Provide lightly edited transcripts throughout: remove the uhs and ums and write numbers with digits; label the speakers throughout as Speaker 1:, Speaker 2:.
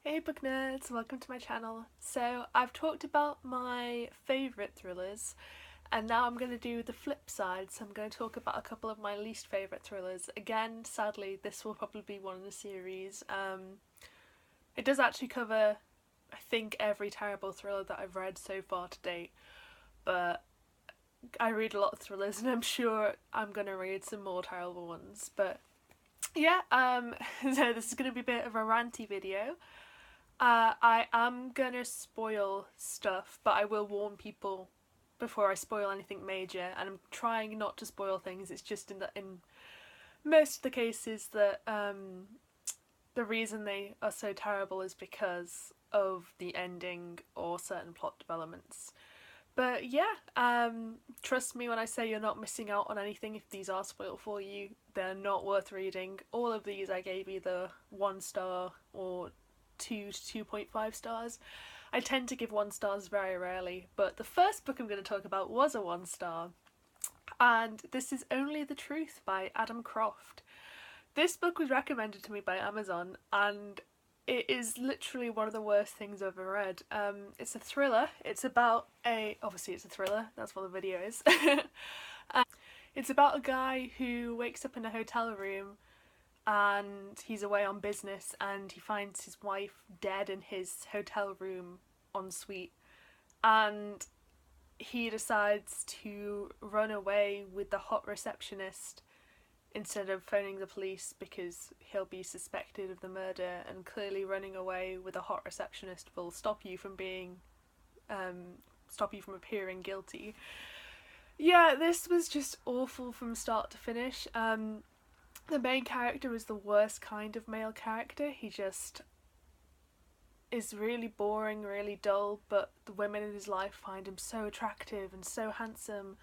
Speaker 1: Hey book nerds, welcome to my channel. So I've talked about my favourite thrillers and now I'm going to do the flip side, so I'm going to talk about a couple of my least favourite thrillers. Again, sadly this will probably be one in the series. It does actually cover, I think, every terrible thriller that I've read so far to date, but I read a lot of thrillers and I'm sure I'm going to read some more terrible ones. But yeah, so this is going to be a bit of a ranty video. I am gonna spoil stuff, but I will warn people before I spoil anything major, and I'm trying not to spoil things. It's just in most of the cases that the reason they are so terrible is because of the ending or certain plot developments. But yeah, trust me when I say you're not missing out on anything if these are spoiled for you. They're not worth reading. All of these I gave either 1 star or 2 to 2.5 stars. I tend to give 1 stars very rarely, but the first book I'm going to talk about was a 1 star, and this is Only the Truth by Adam Croft. This book was recommended to me by Amazon, and it is literally one of the worst things I've ever read. It's a thriller. It's about obviously it's a thriller, that's what the video is. It's about a guy who wakes up in a hotel room and he's away on business and he finds his wife dead in his hotel room ensuite, and he decides to run away with the hot receptionist instead of phoning the police because he'll be suspected of the murder, and clearly running away with a hot receptionist will stop you from appearing guilty. Yeah, this was just awful from start to finish. The main character is the worst kind of male character. He just is really boring, really dull, but the women in his life find him so attractive and so handsome.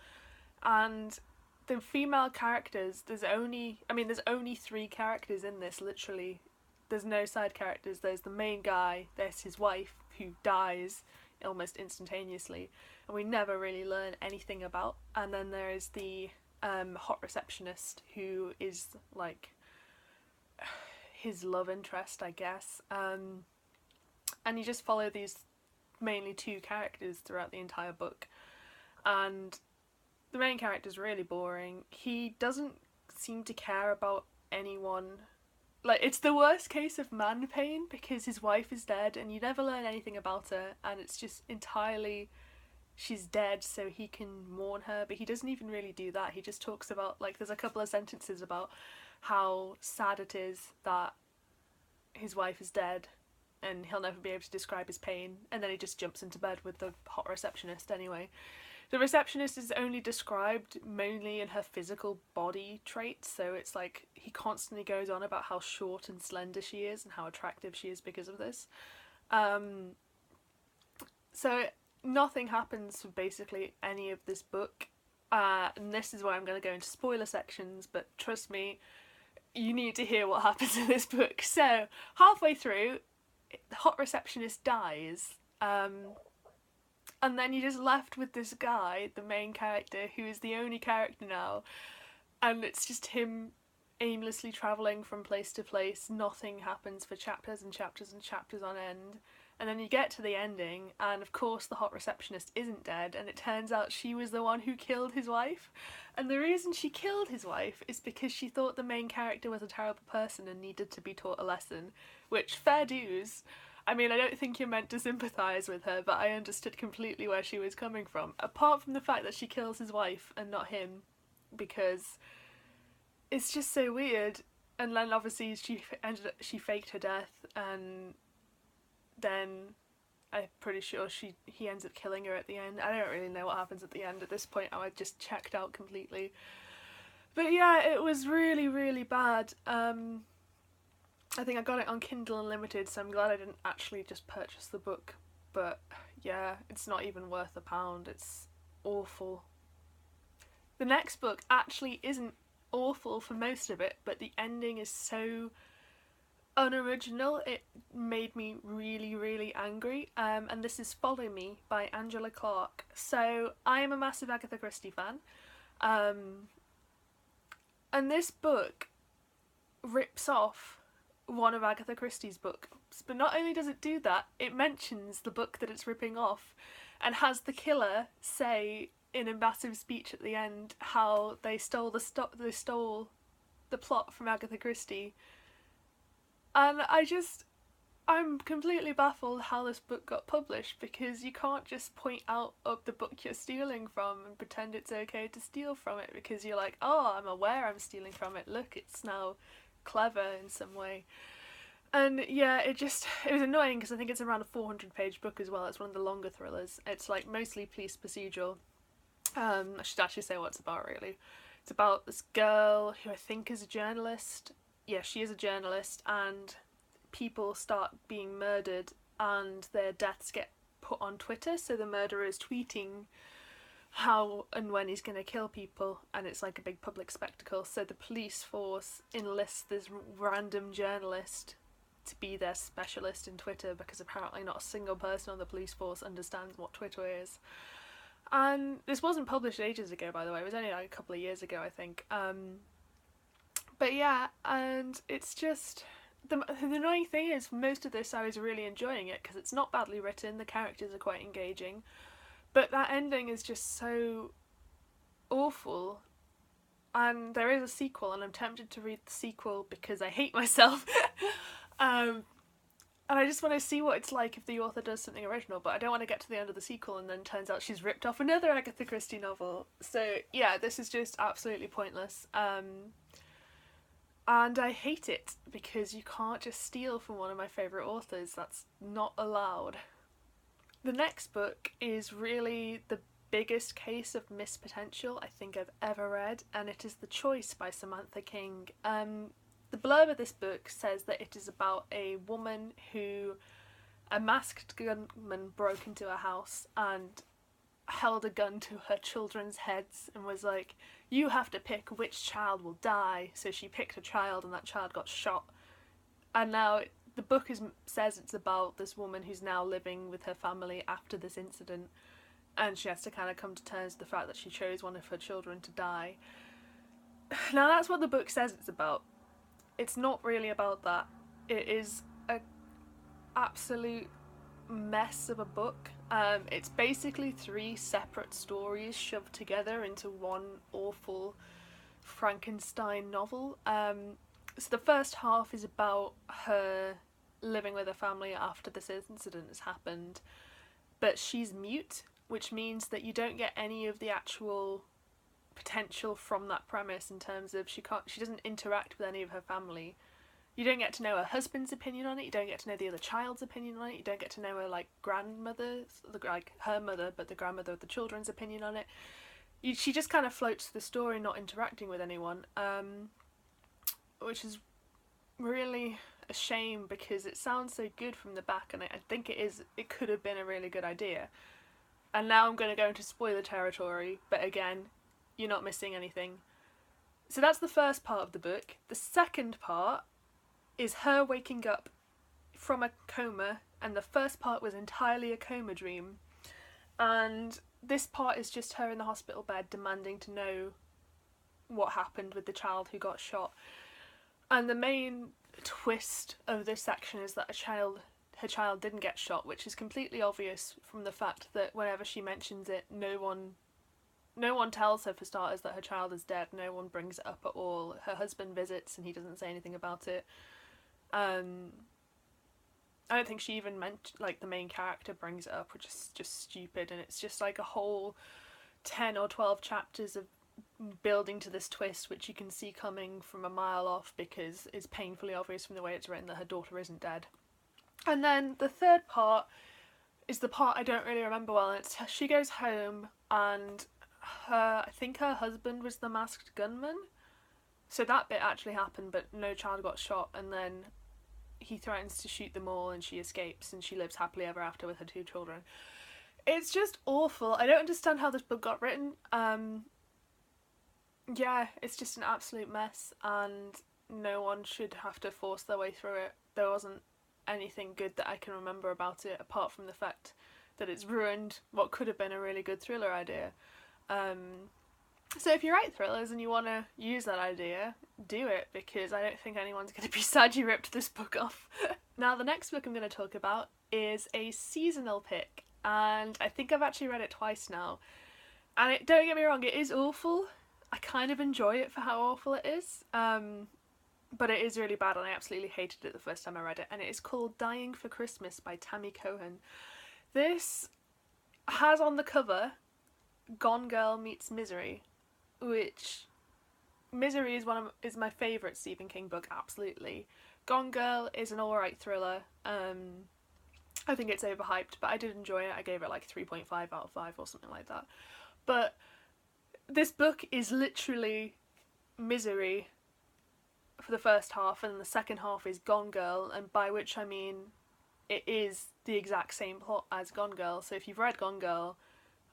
Speaker 1: And the female characters, there's only 3 characters in this, literally. There's no side characters. There's the main guy, there's his wife, who dies almost instantaneously, and we never really learn anything about. And then there is the hot receptionist, who is like his love interest, I guess. And you just follow these mainly 2 characters throughout the entire book. And the main character is really boring. He doesn't seem to care about anyone. Like, it's the worst case of man pain because his wife is dead and you never learn anything about her, and it's just entirely she's dead so he can mourn her, but he doesn't even really do that. He just talks about, like, there's a couple of sentences about how sad it is that his wife is dead and he'll never be able to describe his pain, and then he just jumps into bed with the hot receptionist anyway. The receptionist is only described mainly in her physical body traits, so it's like he constantly goes on about how short and slender she is and how attractive she is because of this. So nothing happens for basically any of this book, and this is where I'm going to go into spoiler sections, but trust me, you need to hear what happens in this book. So halfway through, the hot receptionist dies, and then you're just left with this guy, the main character, who is the only character now, and it's just him aimlessly travelling from place to place. Nothing happens for chapters and chapters and chapters on end. And then you get to the ending, and of course the hot receptionist isn't dead, and it turns out she was the one who killed his wife. And the reason she killed his wife is because she thought the main character was a terrible person and needed to be taught a lesson, which, fair dues. I mean, I don't think you're meant to sympathise with her, but I understood completely where she was coming from, apart from the fact that she kills his wife and not him, because it's just so weird. And then obviously she faked her death, and then I'm pretty sure he ends up killing her at the end. I don't really know what happens at the end at this point. I just checked out completely. But yeah, it was really, really bad. I think I got it on Kindle Unlimited, so I'm glad I didn't actually just purchase the book. But yeah, it's not even worth £1. It's awful. The next book actually isn't awful for most of it, but the ending is so unoriginal, it made me really, really angry. And this is Follow Me by Angela Clark. So I am a massive Agatha Christie fan, and this book rips off one of Agatha Christie's books. But not only does it do that, it mentions the book that it's ripping off and has the killer say in a massive speech at the end how they stole the plot from Agatha Christie. And I'm completely baffled how this book got published, because you can't just point out the book you're stealing from and pretend it's okay to steal from it because you're like, oh, I'm aware I'm stealing from it, look, it's now clever in some way. And yeah, it was annoying because I think it's around a 400-page book as well. It's one of the longer thrillers. It's like mostly police procedural. I should actually say what it's about, really. It's about this girl who I think is a journalist. Yeah, she is a journalist, and people start being murdered and their deaths get put on Twitter, so the murderer is tweeting how and when he's going to kill people, and it's like a big public spectacle. So the police force enlists this random journalist to be their specialist in Twitter, because apparently not a single person on the police force understands what Twitter is. And this wasn't published ages ago, by the way. It was only like a couple of years ago, I think. But yeah, and it's just... The annoying thing is, most of this I was really enjoying it because it's not badly written, the characters are quite engaging, but that ending is just so awful. And there is a sequel, and I'm tempted to read the sequel because I hate myself. And I just want to see what it's like if the author does something original, but I don't want to get to the end of the sequel and then turns out she's ripped off another Agatha Christie novel. So yeah, this is just absolutely pointless. And I hate it because you can't just steal from one of my favourite authors. That's not allowed. The next book is really the biggest case of missed potential I think I've ever read, and it is The Choice by Samantha King. The blurb of this book says that it is about a woman who a masked gunman broke into her house and held a gun to her children's heads and was like, you have to pick which child will die. So she picked a child and that child got shot. And now the book says it's about this woman who's now living with her family after this incident, and she has to kind of come to terms with the fact that she chose one of her children to die. Now that's what the book says it's about. It's not really about that. It is an absolute mess of a book. It's basically 3 separate stories shoved together into one awful Frankenstein novel. So the first half is about her living with her family after this incident has happened, but she's mute, which means that you don't get any of the actual potential from that premise in terms of she doesn't interact with any of her family. You don't get to know her husband's opinion on it, you don't get to know the other child's opinion on it, you don't get to know her grandmother, her mother, but the grandmother of the children's opinion on it. She just kind of floats through the story, not interacting with anyone, which is really a shame because it sounds so good from the back, and I think it could have been a really good idea. And now I'm going to go into spoiler territory, but again, you're not missing anything. So that's the first part of the book. The second part is her waking up from a coma, and the first part was entirely a coma dream. And this part is just her in the hospital bed demanding to know what happened with the child who got shot. And the main twist of this section is that her child didn't get shot, which is completely obvious from the fact that whenever she mentions it, no one tells her, for starters, that her child is dead. No one brings it up at all. Her husband visits and he doesn't say anything about it. I don't think she even the main character brings it up, which is just stupid, and it's just like a whole 10 or 12 chapters of building to this twist, which you can see coming from a mile off because it's painfully obvious from the way it's written that her daughter isn't dead. And then the third part is the part I don't really remember well, and it's she goes home and I think her husband was the masked gunman, so that bit actually happened, but no child got shot, and then he threatens to shoot them all and she escapes and she lives happily ever after with her 2 children. It's just awful. I don't understand how this book got written. Yeah, it's just an absolute mess, and no one should have to force their way through it. There wasn't anything good that I can remember about it apart from the fact that it's ruined what could have been a really good thriller idea. So if you write thrillers and you want to use that idea, do it, because I don't think anyone's going to be sad you ripped this book off. Now the next book I'm going to talk about is a seasonal pick, and I think I've actually read it twice now. And don't get me wrong, it is awful. I kind of enjoy it for how awful it is. But it is really bad, and I absolutely hated it the first time I read it. And it is called Dying for Christmas by Tammy Cohen. This has on the cover Gone Girl meets Misery, which Misery is my favourite Stephen King book, absolutely. Gone Girl is an alright thriller. I think it's overhyped, but I did enjoy it. I gave it like 3.5 out of 5 or something like that. But this book is literally Misery for the first half, and the second half is Gone Girl, and by which I mean it is the exact same plot as Gone Girl. So if you've read Gone Girl,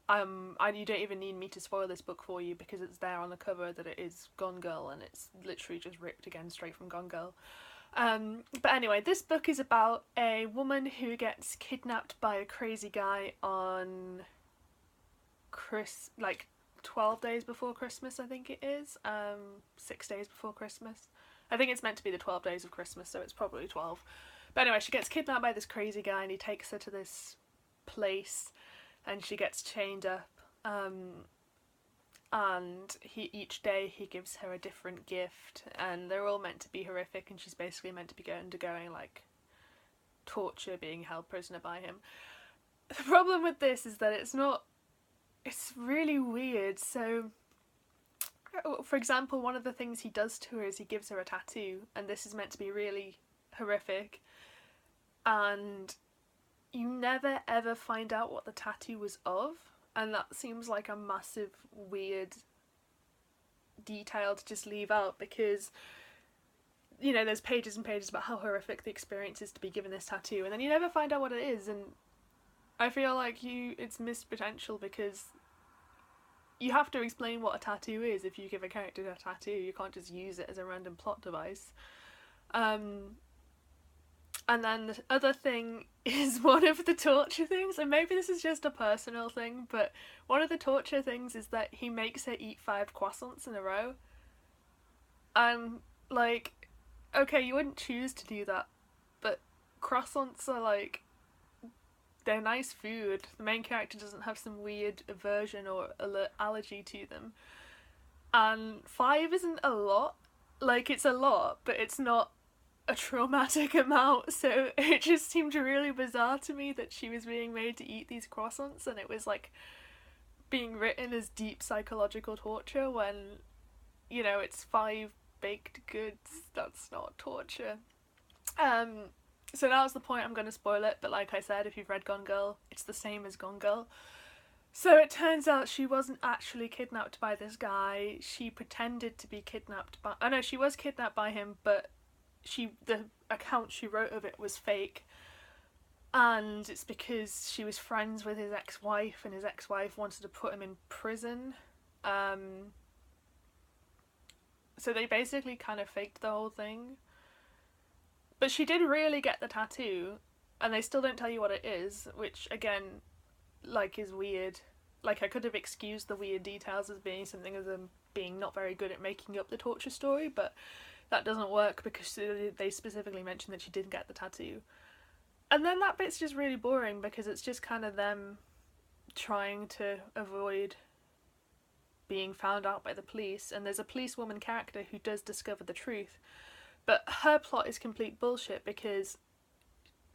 Speaker 1: you don't even need me to spoil this book for you, because it's there on the cover that it is Gone Girl, and it's literally just ripped again straight from Gone Girl. But anyway, this book is about a woman who gets kidnapped by a crazy guy on 12 days before Christmas, I think it is. 6 days before Christmas. I think it's meant to be the 12 days of Christmas, so it's probably 12. But anyway, she gets kidnapped by this crazy guy, and he takes her to this place, and she gets chained up. And each day he gives her a different gift, and they're all meant to be horrific, and she's basically meant to be undergoing like torture, being held prisoner by him. The problem with this is that it's really weird. So for example, one of the things he does to her is he gives her a tattoo, and this is meant to be really horrific, and you never ever find out what the tattoo was of. And that seems like a massive, weird detail to just leave out, because, you know, there's pages and pages about how horrific the experience is to be given this tattoo, and then you never find out what it is. And I feel like it's missed potential, because you have to explain what a tattoo is if you give a character a tattoo. You can't just use it as a random plot device. And then the other thing is one of the torture things, and maybe this is just a personal thing, but one of the torture things is that he makes her eat 5 croissants in a row. And, like, okay, you wouldn't choose to do that, but croissants are, like, they're nice food. The main character doesn't have some weird aversion or allergy to them. And 5 isn't a lot. Like, it's a lot, but it's not a traumatic amount, so it just seemed really bizarre to me that she was being made to eat these croissants, and it was like being written as deep psychological torture when, you know, it's 5 baked goods. That's not torture. So now's the point. I'm going to spoil it, but like I said, if you've read Gone Girl, it's the same as Gone Girl. So it turns out she wasn't actually kidnapped by this guy. She pretended to be kidnapped by... Oh no, she was kidnapped by him, but the account she wrote of it was fake, and it's because she was friends with his ex-wife, and his ex-wife wanted to put him in prison. So they basically kind of faked the whole thing. But she did really get the tattoo, and they still don't tell you what it is, which again, like, is weird. Like, I could have excused the weird details as being something of them being not very good at making up the torture story, but that doesn't work because they specifically mentioned that she didn't get the tattoo. And then that bit's just really boring, because it's just kind of them trying to avoid being found out by the police, and there's a policewoman character who does discover the truth, but her plot is complete bullshit because...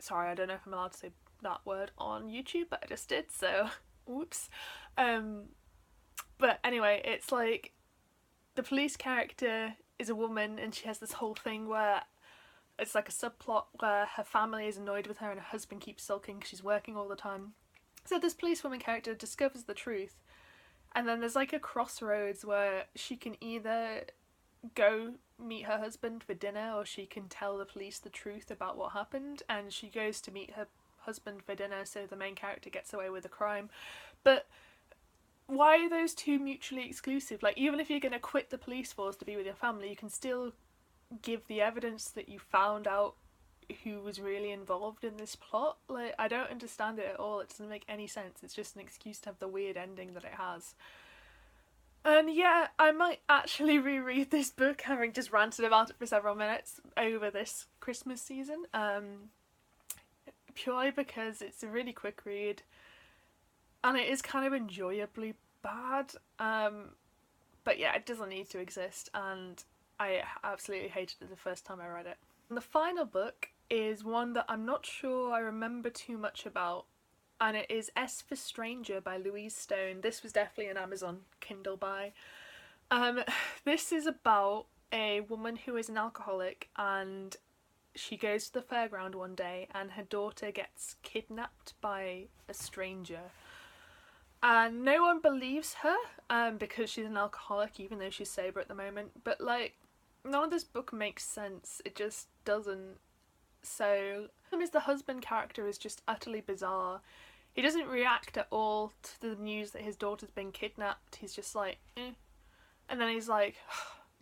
Speaker 1: Sorry, I don't know if I'm allowed to say that word on YouTube, but I just did, so whoops. But anyway, it's like the police character is a woman, and she has this whole thing where it's like a subplot where her family is annoyed with her and her husband keeps sulking because she's working all the time. So this policewoman character discovers the truth, and then there's like a crossroads where she can either go meet her husband for dinner, or she can tell the police the truth about what happened, and she goes to meet her husband for dinner, so the main character gets away with the crime. But why are those two mutually exclusive? Like, even if you're going to quit the police force to be with your family, you can still give the evidence that you found out who was really involved in this plot. Like, I don't understand it at all. It doesn't make any sense. It's just an excuse to have the weird ending that it has. And yeah, I might actually reread this book, having just ranted about it for several minutes over this Christmas season. Purely because it's a really quick read, and it is kind of enjoyably bad. But yeah, it doesn't need to exist, and I absolutely hated it the first time I read it. And the final book is one that I'm not sure I remember too much about, and it is S for Stranger by Louise Stone. This was definitely an Amazon Kindle buy. Um, this is about a woman who is an alcoholic, and she goes to the fairground one day and her daughter gets kidnapped by a stranger. And no one believes her because she's an alcoholic, even though she's sober at the moment. But like, none of this book makes sense. It just doesn't. So, the husband character is just utterly bizarre. He doesn't react at all to the news that his daughter's been kidnapped. He's just like, eh. And then he's like,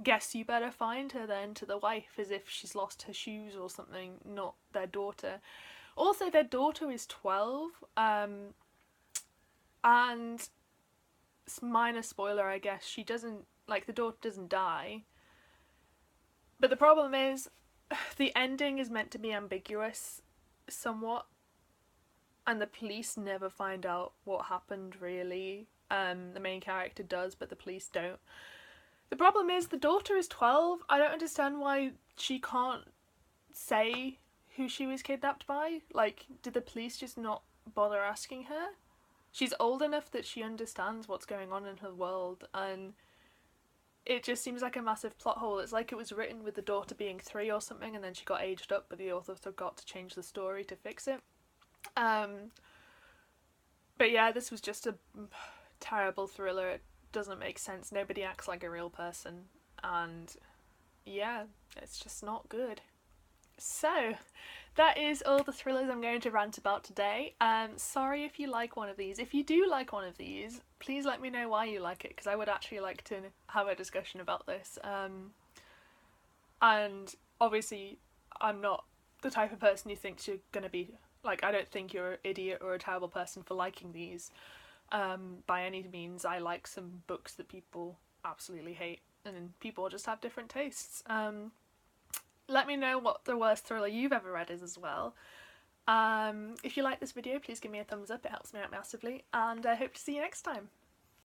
Speaker 1: guess you better find her then, to the wife, as if she's lost her shoes or something, not their daughter. Also, their daughter is 12, and minor spoiler, I guess, she doesn't, like, the daughter doesn't die. But the problem is, the ending is meant to be ambiguous somewhat, and the police never find out what happened, really. The main character does, but the police don't. The problem is, the daughter is 12. I don't understand why she can't say who she was kidnapped by. Like, did the police just not bother asking her? She's old enough that she understands what's going on in her world, and it just seems like a massive plot hole. It's like it was written with the daughter being 3 or something, and then she got aged up, but the author forgot to change the story to fix it. But yeah, this was just a terrible thriller. It doesn't make sense. Nobody acts like a real person, and yeah, it's just not good. So, that is all the thrillers I'm going to rant about today. Sorry if you like one of these. If you do like one of these, please let me know why you like it, because I would actually like to have a discussion about this. And obviously, I'm not the type of person who thinks you're going to be, like, I don't think you're an idiot or a terrible person for liking these. By any means, I like some books that people absolutely hate, and people just have different tastes. Let me know what the worst thriller you've ever read is as well. If you like this video, please give me a thumbs up, it helps me out massively, and I hope to see you next time.